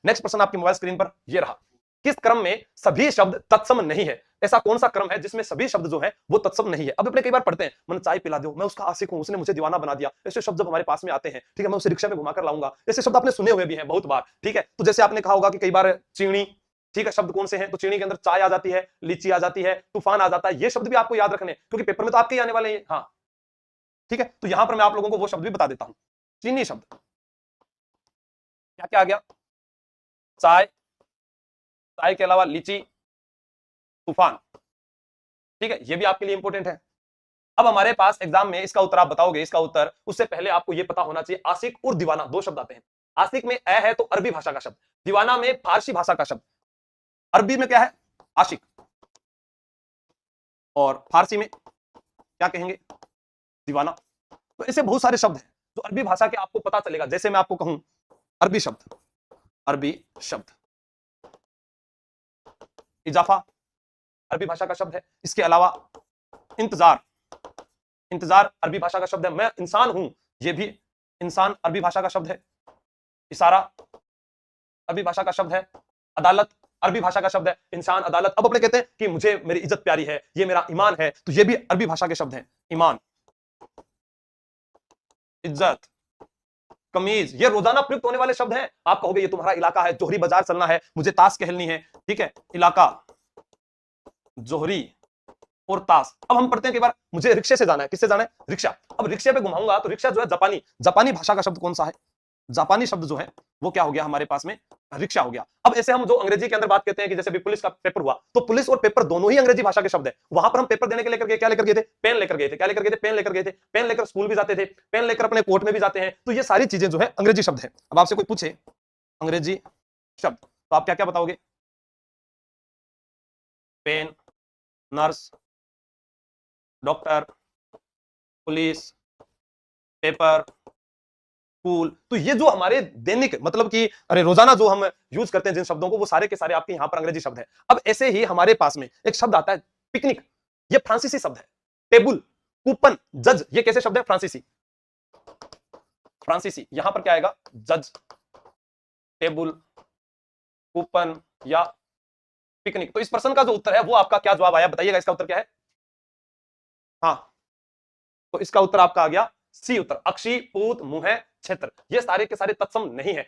Next प्रश्न आपकी mobile screen पर ये रहा, किस क्रम में सभी शब्द तत्सम नहीं है? ऐसा कौन सा क्रम है जिसमें सभी शब्द जो है वो तत्सम नहीं है? अब अपने कई बार पढ़ते हैं, मैंने चाय पिला दो, मैं उसका आशिक हूं, उसने मुझे दीवाना बना दिया, ऐसे शब्द जब हमारे पास में आते हैं, ठीक है, मैं उसे रिक्शा में घुमाकर लाऊंगा, ऐसे शब्द आपने सुने हुए भी हैं बहुत बार, ठीक है। तो जैसे आपने कहा होगा कि कई बार चीनी, ठीक है, शब्द कौन से हैं? तो चीनी के अंदर चाय आ जाती है, लीची आ जाती है, तूफान आ जाता है, ये शब्द भी आपको याद रखने क्योंकि पेपर में तो आपके ही आने वाले हैं। हाँ, ठीक है, तो यहां पर मैं आप लोगों को वो शब्द भी बता देता हूं। चीनी शब्द क्या क्या आ गया? चाय, चाय के अलावा लीची, तूफान, ठीक है, ये भी आपके लिए इंपॉर्टेंट है। अब हमारे पास एग्जाम में इसका उत्तर आप बताओगे, इसका उत्तर उससे पहले आपको यह पता होना चाहिए, आशिक और दीवाना दो शब्द आते हैं। आशिक में ए है तो अरबी भाषा का शब्द, दीवाना में फारसी भाषा का शब्द। अरबी में क्या है? आशिक, और फारसी में क्या कहेंगे? दीवाना। तो ऐसे बहुत सारे शब्द हैं जो अरबी भाषा के आपको पता चलेगा। जैसे मैं आपको कहूं अरबी शब्द, अरबी शब्द इजाफा अरबी भाषा का शब्द है। इसके अलावा इंतजार, इंतजार अरबी भाषा का शब्द है। मैं इंसान हूं, यह भी इंसान अरबी भाषा का शब्द है। इशारा अरबी भाषा का शब्द है। अदालत अरबी भाषा का शब्द है, इंसान अदालत। अब अपने कहते हैं कि मुझे मेरी इज्जत प्यारी है, ये मेरा ईमान है, तो ये भी अरबी भाषा के शब्द हैं। ईमान, इज्जत, कमीज, ये रोजाना प्रयुक्त होने वाले शब्द हैं। आप कहोगे ये तुम्हारा इलाका है, जोहरी बाजार चलना है, मुझे ताश खेलनी है, ठीक है, इलाका, जोहरी और ताश। अब हम पढ़ते हैं कई बार मुझे रिक्शे से जाना है, किससे जाना है? रिक्शा। अब रिक्शे पे घुमाऊंगा तो रिक्शा जो है जापानी, जापानी भाषा का शब्द कौन सा है? जापानी शब्द जो है वो क्या हो गया हमारे पास में? रिक्शा हो गया। अब ऐसे हम जो अंग्रेजी के अंदर बात करते हैं कि जैसे भी पुलिस का पेपर हुआ, तो पुलिस और पेपर दोनों ही अंग्रेजी भाषा के शब्द है। वहां पर हम पेपर देने के लेकर गए, क्या लेकर गए थे? पेन लेकर गए थे। क्या लेकर गए थे? पेन लेकर गए थे। पेन लेकर स्कूल भी जाते थे, पेन लेकर अपने कोर्ट में भी जाते हैं। तो ये सारी चीजें जो है अंग्रेजी शब्द है। अब आपसे कोई पूछे अंग्रेजी शब्द तो आप क्या क्या बताओगे? Pen, nurse, doctor, police, paper, school. तो ये जो हमारे दैनिक मतलब कि अरे रोजाना जो हम यूज करते हैं जिन शब्दों को, वो सारे के सारे आपके यहां पर अंग्रेजी शब्द है। अब ऐसे ही हमारे पास में एक शब्द आता है पिकनिक, ये फ्रांसीसी शब्द है। टेबल, कूपन, जज, ये कैसे शब्द है? फ्रांसीसी, फ्रांसीसी। यहां पर क्या आएगा? जज, टेबल, कूपन या पिकनिक। तो इस प्रश्न का जो उत्तर है वो आपका क्या जवाब आया बताइएगा, इसका उत्तर क्या है? हाँ, तो इसका उत्तर आपका आ गया सी उत्तर, अक्षी, पूत, मुह, क्षेत्र। ये सारे के सारे तत्सम नहीं है।